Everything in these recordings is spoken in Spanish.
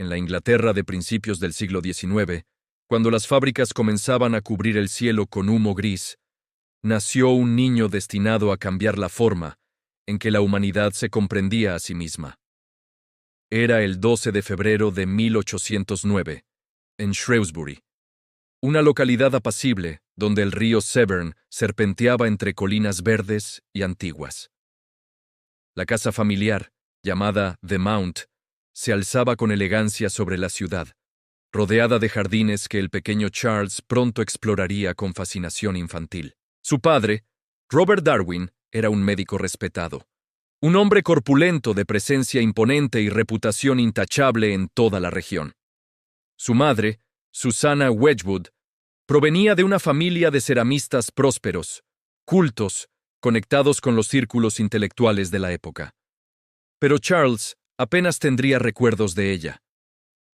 en la Inglaterra de principios del siglo XIX, cuando las fábricas comenzaban a cubrir el cielo con humo gris, nació un niño destinado a cambiar la forma en que la humanidad se comprendía a sí misma. Era el 12 de febrero de 1809, en Shrewsbury, una localidad apacible donde el río Severn serpenteaba entre colinas verdes y antiguas. La casa familiar, llamada The Mount, se alzaba con elegancia sobre la ciudad, rodeada de jardines que el pequeño Charles pronto exploraría con fascinación infantil. Su padre, Robert Darwin, era un médico respetado, un hombre corpulento de presencia imponente y reputación intachable en toda la región. Su madre, Susanna Wedgwood, provenía de una familia de ceramistas prósperos, cultos, conectados con los círculos intelectuales de la época. Pero Charles apenas tendría recuerdos de ella,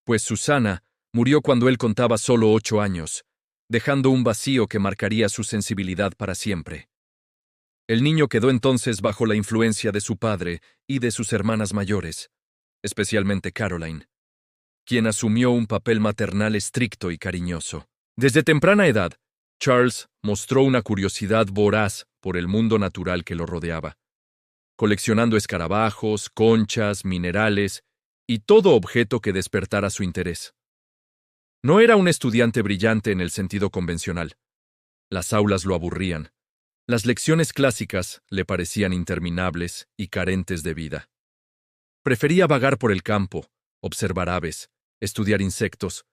pues Susanna murió cuando él contaba solo 8 años, dejando un vacío que marcaría su sensibilidad para siempre. El niño quedó entonces bajo la influencia de su padre y de sus hermanas mayores, especialmente Caroline, quien asumió un papel maternal estricto y cariñoso. Desde temprana edad, Charles mostró una curiosidad voraz por el mundo natural que lo rodeaba, coleccionando escarabajos, conchas, minerales y todo objeto que despertara su interés. No era un estudiante brillante en el sentido convencional. Las aulas lo aburrían. Las lecciones clásicas le parecían interminables y carentes de vida. Prefería vagar por el campo, observar aves, estudiar insectos,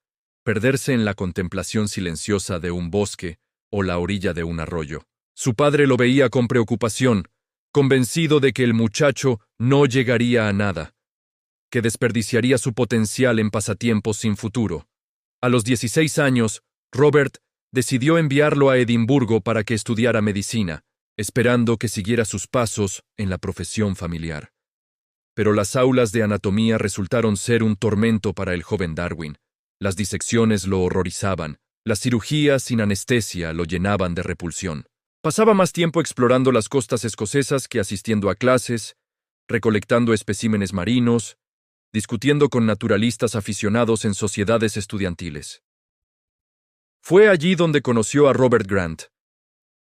perderse en la contemplación silenciosa de un bosque o la orilla de un arroyo. Su padre lo veía con preocupación, convencido de que el muchacho no llegaría a nada, que desperdiciaría su potencial en pasatiempos sin futuro. A los 16 años, Robert decidió enviarlo a Edimburgo para que estudiara medicina, esperando que siguiera sus pasos en la profesión familiar. Pero las aulas de anatomía resultaron ser un tormento para el joven Darwin. Las disecciones lo horrorizaban, las cirugías sin anestesia lo llenaban de repulsión. Pasaba más tiempo explorando las costas escocesas que asistiendo a clases, recolectando especímenes marinos, discutiendo con naturalistas aficionados en sociedades estudiantiles. Fue allí donde conoció a Robert Grant,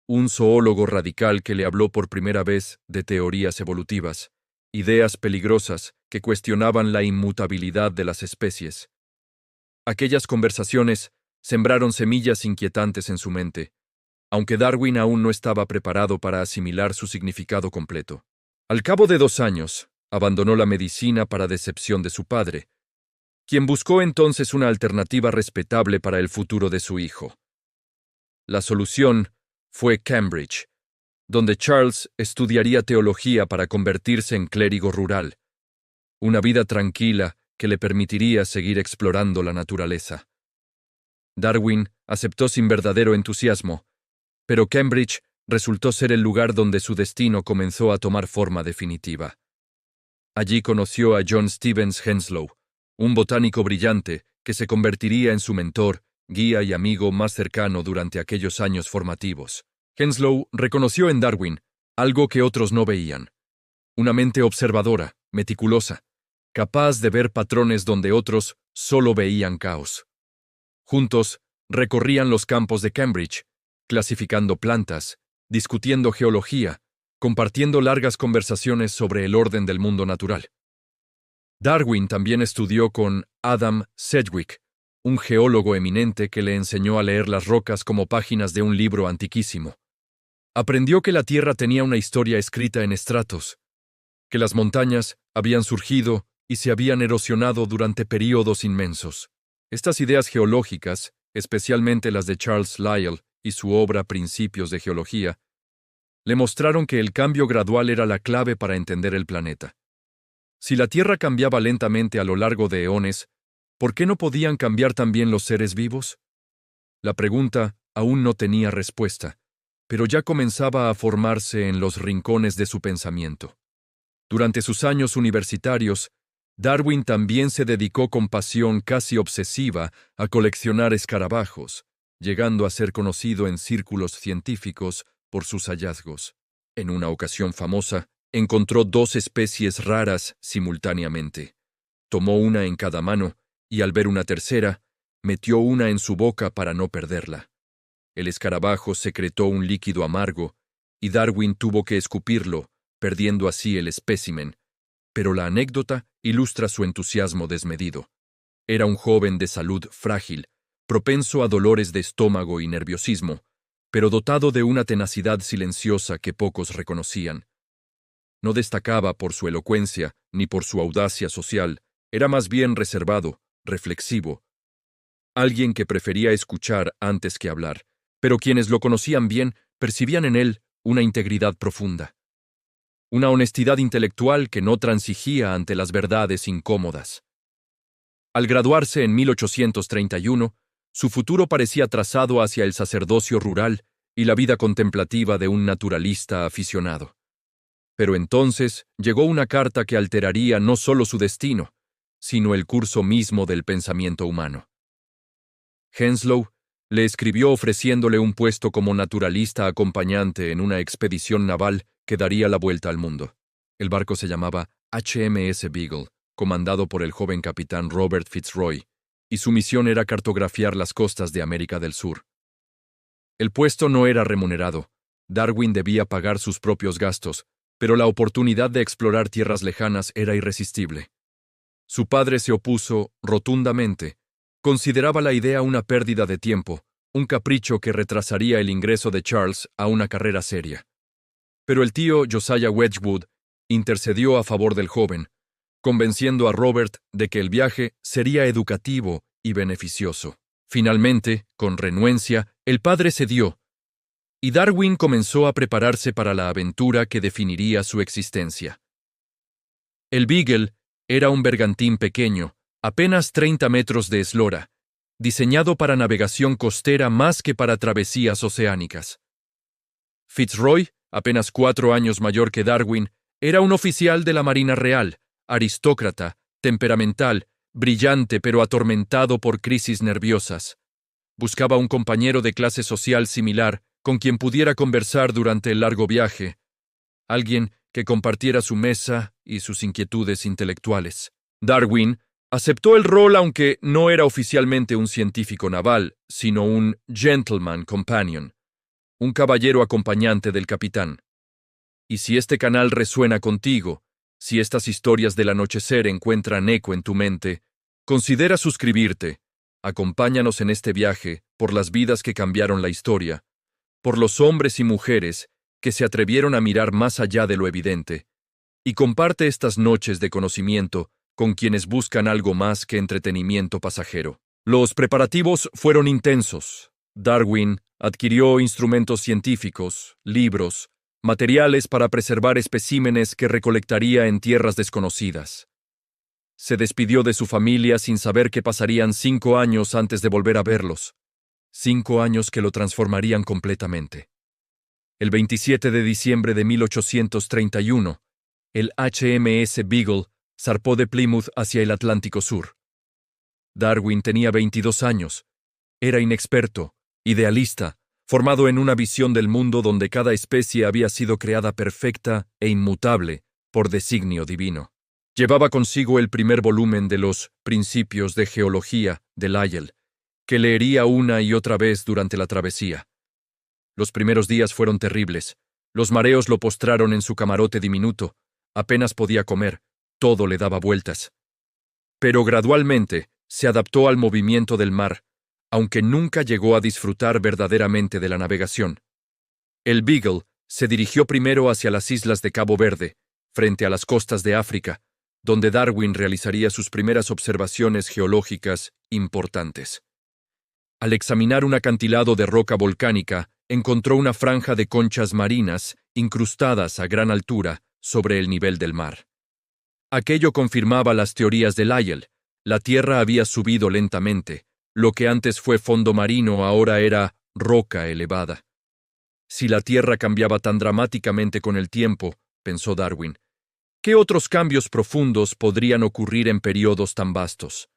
un zoólogo radical que le habló por primera vez de teorías evolutivas, ideas peligrosas que cuestionaban la inmutabilidad de las especies. Aquellas conversaciones sembraron semillas inquietantes en su mente, aunque Darwin aún no estaba preparado para asimilar su significado completo. Al cabo de 2 años, abandonó la medicina para decepción de su padre, quien buscó entonces una alternativa respetable para el futuro de su hijo. La solución fue Cambridge, donde Charles estudiaría teología para convertirse en clérigo rural, una vida tranquila que le permitiría seguir explorando la naturaleza. Darwin aceptó sin verdadero entusiasmo, pero Cambridge resultó ser el lugar donde su destino comenzó a tomar forma definitiva. Allí conoció a John Stevens Henslow, un botánico brillante que se convertiría en su mentor, guía y amigo más cercano durante aquellos años formativos. Henslow reconoció en Darwin algo que otros no veían: una mente observadora, meticulosa, capaz de ver patrones donde otros solo veían caos. Juntos recorrían los campos de Cambridge, clasificando plantas, discutiendo geología, compartiendo largas conversaciones sobre el orden del mundo natural. Darwin también estudió con Adam Sedgwick, un geólogo eminente que le enseñó a leer las rocas como páginas de un libro antiquísimo. Aprendió que la Tierra tenía una historia escrita en estratos, que las montañas habían surgido y se habían erosionado durante períodos inmensos. Estas ideas geológicas, especialmente las de Charles Lyell y su obra Principios de Geología, le mostraron que el cambio gradual era la clave para entender el planeta. Si la Tierra cambiaba lentamente a lo largo de eones, ¿por qué no podían cambiar también los seres vivos? La pregunta aún no tenía respuesta, pero ya comenzaba a formarse en los rincones de su pensamiento. Durante sus años universitarios, Darwin también se dedicó con pasión casi obsesiva a coleccionar escarabajos, llegando a ser conocido en círculos científicos por sus hallazgos. En una ocasión famosa, encontró 2 especies raras simultáneamente. Tomó una en cada mano y al ver una tercera, metió una en su boca para no perderla. El escarabajo secretó un líquido amargo, y Darwin tuvo que escupirlo, perdiendo así el espécimen, pero la anécdota ilustra su entusiasmo desmedido. Era un joven de salud frágil, propenso a dolores de estómago y nerviosismo, pero dotado de una tenacidad silenciosa que pocos reconocían. No destacaba por su elocuencia ni por su audacia social, era más bien reservado, reflexivo, alguien que prefería escuchar antes que hablar, pero quienes lo conocían bien percibían en él una integridad profunda, una honestidad intelectual que no transigía ante las verdades incómodas. Al graduarse en 1831, su futuro parecía trazado hacia el sacerdocio rural y la vida contemplativa de un naturalista aficionado. Pero entonces llegó una carta que alteraría no solo su destino, sino el curso mismo del pensamiento humano. Henslow le escribió ofreciéndole un puesto como naturalista acompañante en una expedición naval que daría la vuelta al mundo. El barco se llamaba HMS Beagle, comandado por el joven capitán Robert Fitzroy, y su misión era cartografiar las costas de América del Sur. El puesto no era remunerado. Darwin debía pagar sus propios gastos, pero la oportunidad de explorar tierras lejanas era irresistible. Su padre se opuso rotundamente. Consideraba la idea una pérdida de tiempo, un capricho que retrasaría el ingreso de Charles a una carrera seria. Pero el tío Josiah Wedgwood intercedió a favor del joven, convenciendo a Robert de que el viaje sería educativo y beneficioso. Finalmente, con renuencia, el padre cedió, y Darwin comenzó a prepararse para la aventura que definiría su existencia. El Beagle era un bergantín pequeño, apenas 30 metros de eslora, diseñado para navegación costera más que para travesías oceánicas. Fitzroy, apenas 4 años mayor que Darwin, era un oficial de la Marina Real, aristócrata, temperamental, brillante pero atormentado por crisis nerviosas. Buscaba un compañero de clase social similar con quien pudiera conversar durante el largo viaje, alguien que compartiera su mesa y sus inquietudes intelectuales. Darwin aceptó el rol aunque no era oficialmente un científico naval, sino un gentleman companion, un caballero acompañante del capitán. Y si este canal resuena contigo, si estas historias del anochecer encuentran eco en tu mente, considera suscribirte. Acompáñanos en este viaje por las vidas que cambiaron la historia, por los hombres y mujeres que se atrevieron a mirar más allá de lo evidente, y comparte estas noches de conocimiento con quienes buscan algo más que entretenimiento pasajero. Los preparativos fueron intensos. Darwin adquirió instrumentos científicos, libros, materiales para preservar especímenes que recolectaría en tierras desconocidas. Se despidió de su familia sin saber que pasarían 5 años antes de volver a verlos. 5 años que lo transformarían completamente. El 27 de diciembre de 1831, el HMS Beagle zarpó de Plymouth hacia el Atlántico Sur. Darwin tenía 22 años. Era inexperto, idealista, formado en una visión del mundo donde cada especie había sido creada perfecta e inmutable por designio divino. Llevaba consigo el primer volumen de los Principios de Geología de Lyell, que leería una y otra vez durante la travesía. Los primeros días fueron terribles. Los mareos lo postraron en su camarote diminuto. Apenas podía comer. Todo le daba vueltas. Pero gradualmente se adaptó al movimiento del mar, aunque nunca llegó a disfrutar verdaderamente de la navegación. El Beagle se dirigió primero hacia las islas de Cabo Verde, frente a las costas de África, donde Darwin realizaría sus primeras observaciones geológicas importantes. Al examinar un acantilado de roca volcánica, encontró una franja de conchas marinas incrustadas a gran altura sobre el nivel del mar. Aquello confirmaba las teorías de Lyell. La Tierra había subido lentamente. Lo que antes fue fondo marino ahora era roca elevada. Si la Tierra cambiaba tan dramáticamente con el tiempo, pensó Darwin, ¿qué otros cambios profundos podrían ocurrir en periodos tan vastos?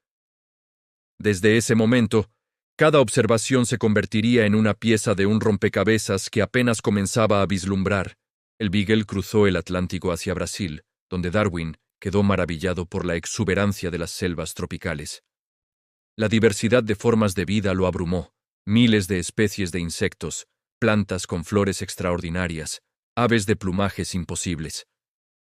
Desde ese momento, cada observación se convertiría en una pieza de un rompecabezas que apenas comenzaba a vislumbrar. El Beagle cruzó el Atlántico hacia Brasil, donde Darwin quedó maravillado por la exuberancia de las selvas tropicales. La diversidad de formas de vida lo abrumó. Miles de especies de insectos, plantas con flores extraordinarias, aves de plumajes imposibles.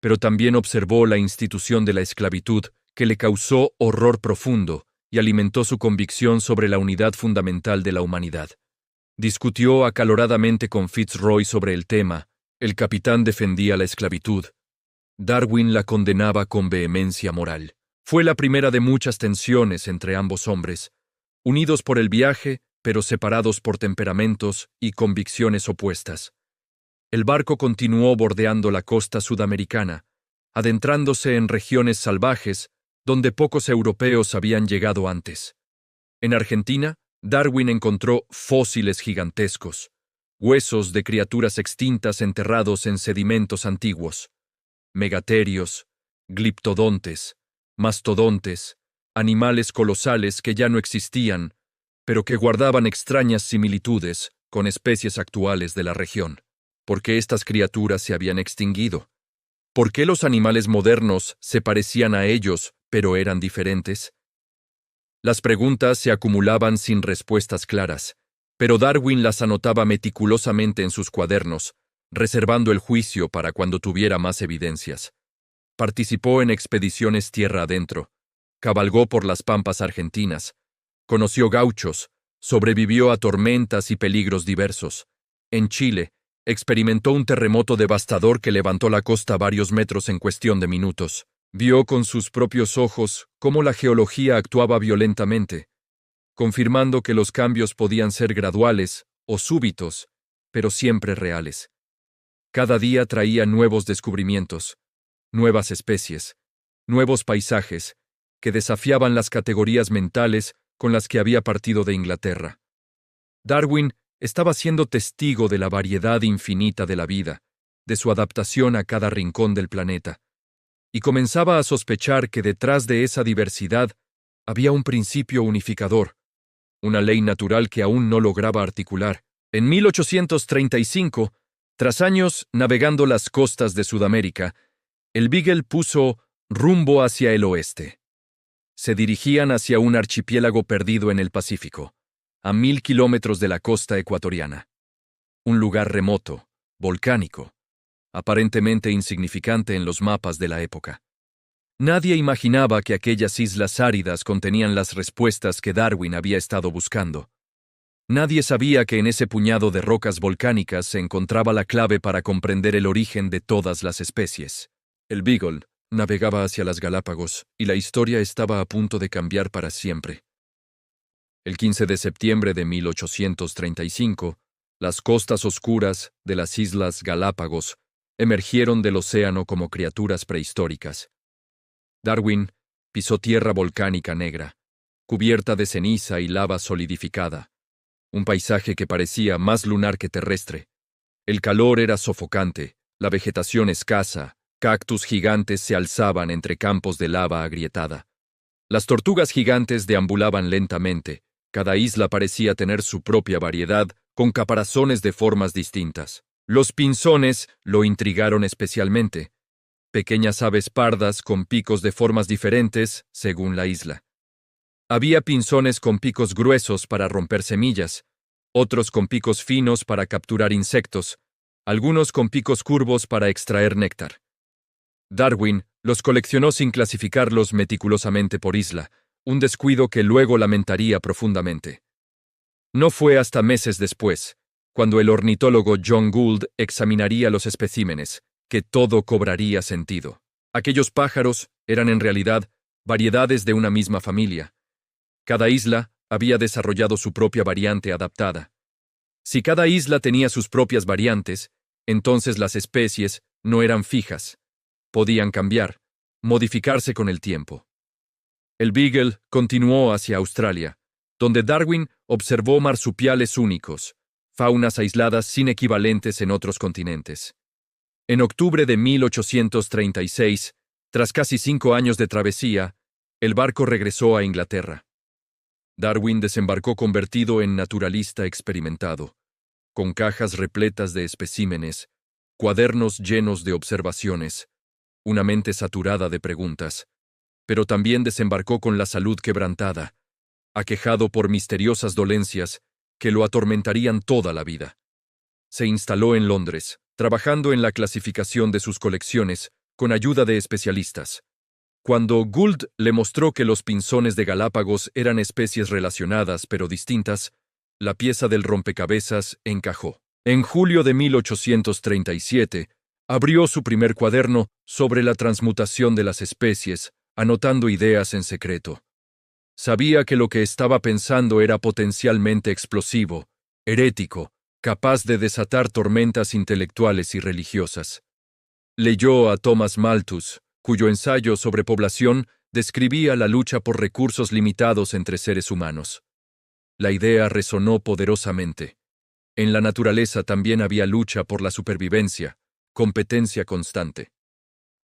Pero también observó la institución de la esclavitud, que le causó horror profundo y alimentó su convicción sobre la unidad fundamental de la humanidad. Discutió acaloradamente con Fitzroy sobre el tema. El capitán defendía la esclavitud. Darwin la condenaba con vehemencia moral. Fue la primera de muchas tensiones entre ambos hombres, unidos por el viaje, pero separados por temperamentos y convicciones opuestas. El barco continuó bordeando la costa sudamericana, adentrándose en regiones salvajes donde pocos europeos habían llegado antes. En Argentina, Darwin encontró fósiles gigantescos, huesos de criaturas extintas enterrados en sedimentos antiguos, megaterios, gliptodontes, mastodontes, animales colosales que ya no existían, pero que guardaban extrañas similitudes con especies actuales de la región. ¿Por qué estas criaturas se habían extinguido? ¿Por qué los animales modernos se parecían a ellos, pero eran diferentes? Las preguntas se acumulaban sin respuestas claras, pero Darwin las anotaba meticulosamente en sus cuadernos, reservando el juicio para cuando tuviera más evidencias. Participó en expediciones tierra adentro, cabalgó por las pampas argentinas, conoció gauchos, sobrevivió a tormentas y peligros diversos. En Chile, experimentó un terremoto devastador que levantó la costa varios metros en cuestión de minutos. Vio con sus propios ojos cómo la geología actuaba violentamente, confirmando que los cambios podían ser graduales o súbitos, pero siempre reales. Cada día traía nuevos descubrimientos, nuevas especies, nuevos paisajes, que desafiaban las categorías mentales con las que había partido de Inglaterra. Darwin estaba siendo testigo de la variedad infinita de la vida, de su adaptación a cada rincón del planeta, y comenzaba a sospechar que detrás de esa diversidad había un principio unificador, una ley natural que aún no lograba articular. En 1835, tras años navegando las costas de Sudamérica, el Beagle puso rumbo hacia el oeste. Se dirigían hacia un archipiélago perdido en el Pacífico, a 1000 kilómetros de la costa ecuatoriana. Un lugar remoto, volcánico, aparentemente insignificante en los mapas de la época. Nadie imaginaba que aquellas islas áridas contenían las respuestas que Darwin había estado buscando. Nadie sabía que en ese puñado de rocas volcánicas se encontraba la clave para comprender el origen de todas las especies. El Beagle navegaba hacia las Galápagos y la historia estaba a punto de cambiar para siempre. El 15 de septiembre de 1835, las costas oscuras de las Islas Galápagos emergieron del océano como criaturas prehistóricas. Darwin pisó tierra volcánica negra, cubierta de ceniza y lava solidificada, un paisaje que parecía más lunar que terrestre. El calor era sofocante, la vegetación escasa, cactus gigantes se alzaban entre campos de lava agrietada. Las tortugas gigantes deambulaban lentamente. Cada isla parecía tener su propia variedad, con caparazones de formas distintas. Los pinzones lo intrigaron especialmente. Pequeñas aves pardas con picos de formas diferentes, según la isla. Había pinzones con picos gruesos para romper semillas, otros con picos finos para capturar insectos, algunos con picos curvos para extraer néctar. Darwin los coleccionó sin clasificarlos meticulosamente por isla, un descuido que luego lamentaría profundamente. No fue hasta meses después, cuando el ornitólogo John Gould examinaría los especímenes, que todo cobraría sentido. Aquellos pájaros eran en realidad variedades de una misma familia. Cada isla había desarrollado su propia variante adaptada. Si cada isla tenía sus propias variantes, entonces las especies no eran fijas. Podían cambiar, modificarse con el tiempo. El Beagle continuó hacia Australia, donde Darwin observó marsupiales únicos, faunas aisladas sin equivalentes en otros continentes. En octubre de 1836, tras casi 5 años de travesía, el barco regresó a Inglaterra. Darwin desembarcó convertido en naturalista experimentado, con cajas repletas de especímenes, cuadernos llenos de observaciones, una mente saturada de preguntas, pero también desembarcó con la salud quebrantada, aquejado por misteriosas dolencias que lo atormentarían toda la vida. Se instaló en Londres, trabajando en la clasificación de sus colecciones con ayuda de especialistas. Cuando Gould le mostró que los pinzones de Galápagos eran especies relacionadas pero distintas, la pieza del rompecabezas encajó. En julio de 1837, abrió su primer cuaderno sobre la transmutación de las especies, anotando ideas en secreto. Sabía que lo que estaba pensando era potencialmente explosivo, herético, capaz de desatar tormentas intelectuales y religiosas. Leyó a Thomas Malthus, cuyo ensayo sobre población describía la lucha por recursos limitados entre seres humanos. La idea resonó poderosamente. En la naturaleza también había lucha por la supervivencia, competencia constante.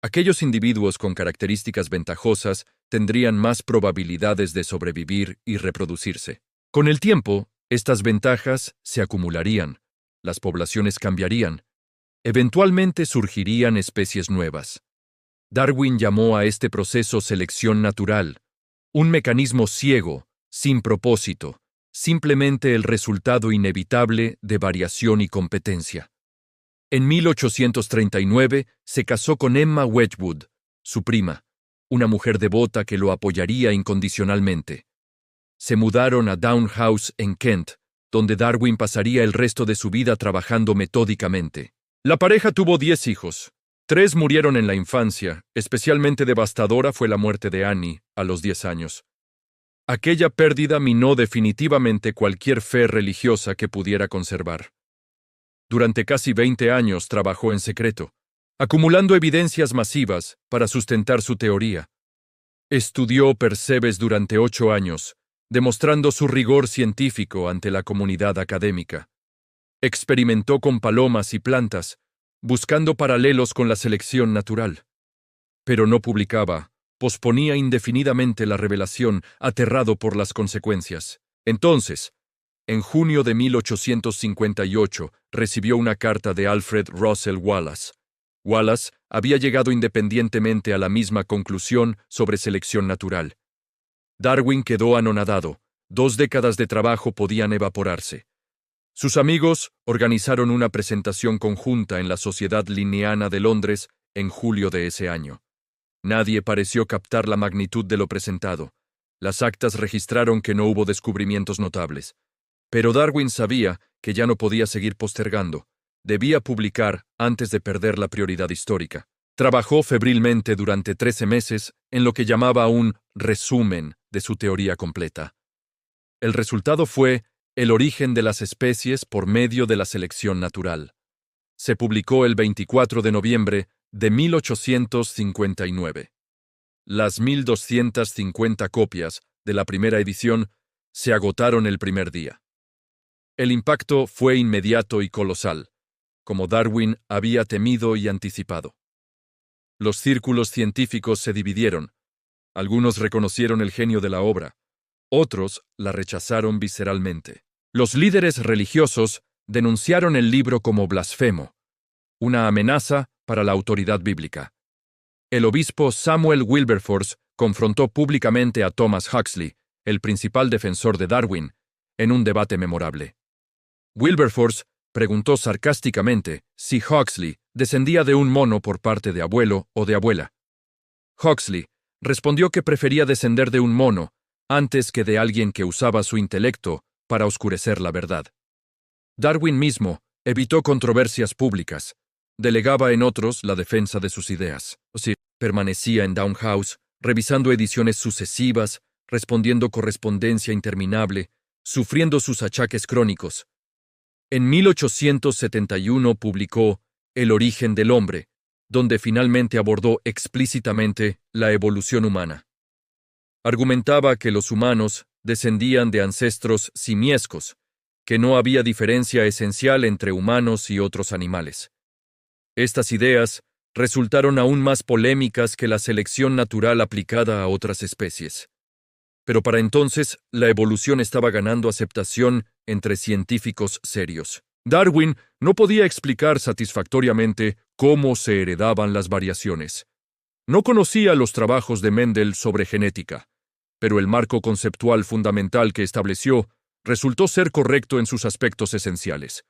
Aquellos individuos con características ventajosas tendrían más probabilidades de sobrevivir y reproducirse. Con el tiempo, estas ventajas se acumularían, las poblaciones cambiarían, eventualmente surgirían especies nuevas. Darwin llamó a este proceso selección natural, un mecanismo ciego, sin propósito, simplemente el resultado inevitable de variación y competencia. En 1839 se casó con Emma Wedgwood, su prima, una mujer devota que lo apoyaría incondicionalmente. Se mudaron a Down House en Kent, donde Darwin pasaría el resto de su vida trabajando metódicamente. La pareja tuvo 10 hijos. 3 murieron en la infancia, especialmente devastadora fue la muerte de Annie, a los 10 años. Aquella pérdida minó definitivamente cualquier fe religiosa que pudiera conservar. Durante casi 20 años trabajó en secreto, acumulando evidencias masivas para sustentar su teoría. Estudió Percebes durante 8 años, demostrando su rigor científico ante la comunidad académica. Experimentó con palomas y plantas, buscando paralelos con la selección natural. Pero no publicaba, posponía indefinidamente la revelación, aterrado por las consecuencias. Entonces, en junio de 1858, recibió una carta de Alfred Russel Wallace. Wallace había llegado independientemente a la misma conclusión sobre selección natural. Darwin quedó anonadado. 2 décadas de trabajo podían evaporarse. Sus amigos organizaron una presentación conjunta en la Sociedad Linneana de Londres en julio de ese año. Nadie pareció captar la magnitud de lo presentado. Las actas registraron que no hubo descubrimientos notables. Pero Darwin sabía que ya no podía seguir postergando. Debía publicar antes de perder la prioridad histórica. Trabajó febrilmente durante 13 meses en lo que llamaba un resumen de su teoría completa. El resultado fue El origen de las especies por medio de la selección natural. Se publicó el 24 de noviembre de 1859. Las 1.250 copias de la primera edición se agotaron el primer día. El impacto fue inmediato y colosal, como Darwin había temido y anticipado. Los círculos científicos se dividieron. Algunos reconocieron el genio de la obra, otros la rechazaron visceralmente. Los líderes religiosos denunciaron el libro como blasfemo, una amenaza para la autoridad bíblica. El obispo Samuel Wilberforce confrontó públicamente a Thomas Huxley, el principal defensor de Darwin, en un debate memorable. Wilberforce preguntó sarcásticamente si Huxley descendía de un mono por parte de abuelo o de abuela. Huxley respondió que prefería descender de un mono antes que de alguien que usaba su intelecto para oscurecer la verdad. Darwin mismo evitó controversias públicas, delegaba en otros la defensa de sus ideas. Permanecía en Down House, revisando ediciones sucesivas, respondiendo correspondencia interminable, sufriendo sus achaques crónicos. En 1871 publicó El origen del hombre, donde finalmente abordó explícitamente la evolución humana. Argumentaba que los humanos descendían de ancestros simiescos, que no había diferencia esencial entre humanos y otros animales. Estas ideas resultaron aún más polémicas que la selección natural aplicada a otras especies. Pero para entonces, la evolución estaba ganando aceptación entre científicos serios. Darwin no podía explicar satisfactoriamente cómo se heredaban las variaciones. No conocía los trabajos de Mendel sobre genética. pero el marco conceptual fundamental que estableció resultó ser correcto en sus aspectos esenciales.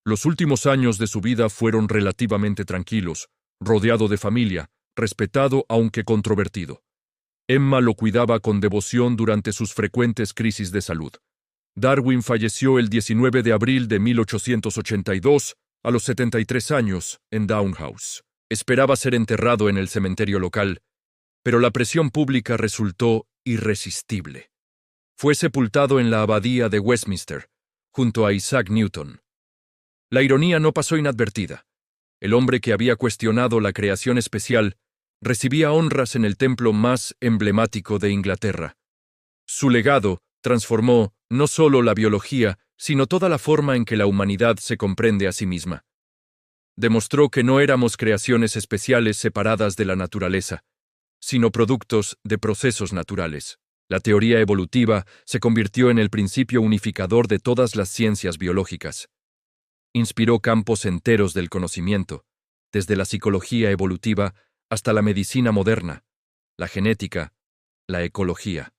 Los últimos años de su vida fueron relativamente tranquilos, rodeado de familia, respetado aunque controvertido. Emma lo cuidaba con devoción durante sus frecuentes crisis de salud. Darwin falleció el 19 de abril de 1882, a los 73 años, en Down House. Esperaba ser enterrado en el cementerio local, pero la presión pública resultó irresistible. Fue sepultado en la abadía de Westminster, junto a Isaac Newton. La ironía no pasó inadvertida. El hombre que había cuestionado la creación especial recibía honras en el templo más emblemático de Inglaterra. Su legado transformó no solo la biología, sino toda la forma en que la humanidad se comprende a sí misma. Demostró que no éramos creaciones especiales separadas de la naturaleza, sino productos de procesos naturales. La teoría evolutiva se convirtió en el principio unificador de todas las ciencias biológicas. Inspiró campos enteros del conocimiento, desde la psicología evolutiva hasta la medicina moderna, la genética, la ecología.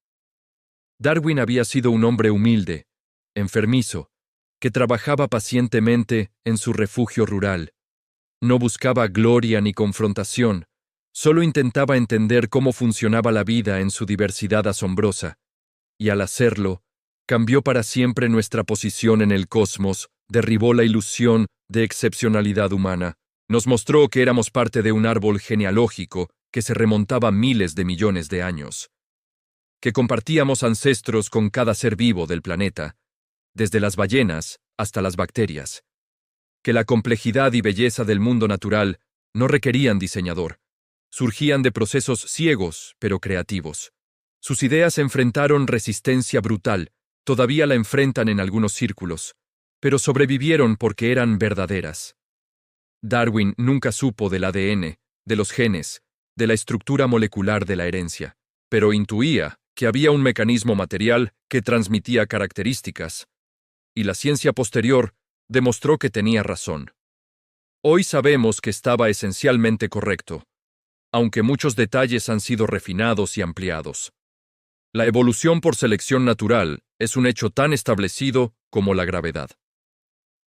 Darwin había sido un hombre humilde, enfermizo, que trabajaba pacientemente en su refugio rural. No buscaba gloria ni confrontación, solo intentaba entender cómo funcionaba la vida en su diversidad asombrosa, y al hacerlo, cambió para siempre nuestra posición en el cosmos, derribó la ilusión de excepcionalidad humana, nos mostró que éramos parte de un árbol genealógico que se remontaba miles de millones de años, que compartíamos ancestros con cada ser vivo del planeta, desde las ballenas hasta las bacterias, que la complejidad y belleza del mundo natural no requerían diseñador, surgían de procesos ciegos pero creativos. Sus ideas enfrentaron resistencia brutal, todavía la enfrentan en algunos círculos, pero sobrevivieron porque eran verdaderas. Darwin nunca supo del ADN, de los genes, de la estructura molecular de la herencia, pero intuía que había un mecanismo material que transmitía características, y la ciencia posterior demostró que tenía razón. Hoy sabemos que estaba esencialmente correcto, aunque muchos detalles han sido refinados y ampliados. La evolución por selección natural es un hecho tan establecido como la gravedad.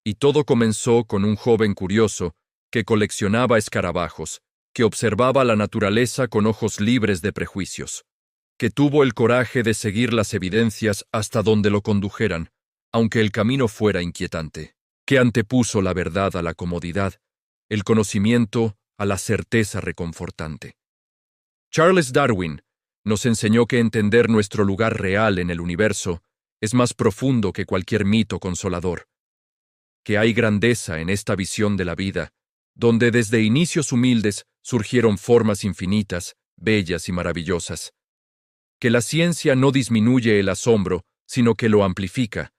Y todo comenzó con un joven curioso que coleccionaba escarabajos, que observaba la naturaleza con ojos libres de prejuicios, que tuvo el coraje de seguir las evidencias hasta donde lo condujeran, aunque el camino fuera inquietante, que antepuso la verdad a la comodidad, el conocimiento a la certeza reconfortante. Charles Darwin nos enseñó que entender nuestro lugar real en el universo es más profundo que cualquier mito consolador, que hay grandeza en esta visión de la vida, donde desde inicios humildes surgieron formas infinitas, bellas y maravillosas, que la ciencia no disminuye el asombro, sino que lo amplifica,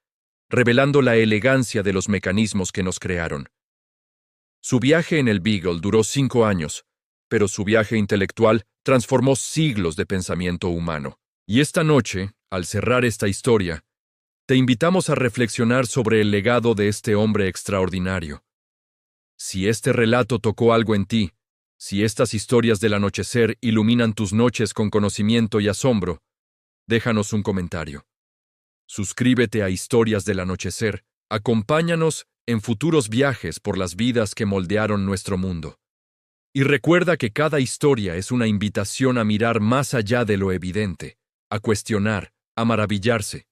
revelando la elegancia de los mecanismos que nos crearon. Su viaje en el Beagle duró 5 años, pero su viaje intelectual transformó siglos de pensamiento humano. Y esta noche, al cerrar esta historia, te invitamos a reflexionar sobre el legado de este hombre extraordinario. Si este relato tocó algo en ti, si estas historias del anochecer iluminan tus noches con conocimiento y asombro, déjanos un comentario. Suscríbete a Historias del Anochecer, acompáñanos en futuros viajes por las vidas que moldearon nuestro mundo. Y recuerda que cada historia es una invitación a mirar más allá de lo evidente, a cuestionar, a maravillarse.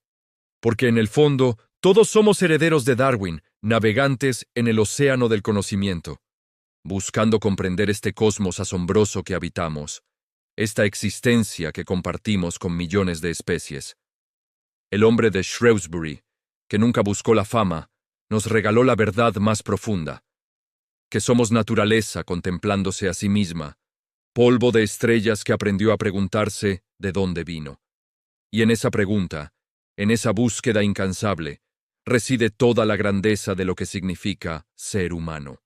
Porque en el fondo, todos somos herederos de Darwin, navegantes en el océano del conocimiento, buscando comprender este cosmos asombroso que habitamos, esta existencia que compartimos con millones de especies. El hombre de Shrewsbury, que nunca buscó la fama, nos regaló la verdad más profunda, que somos naturaleza contemplándose a sí misma, polvo de estrellas que aprendió a preguntarse de dónde vino. Y en esa pregunta, en esa búsqueda incansable, reside toda la grandeza de lo que significa ser humano.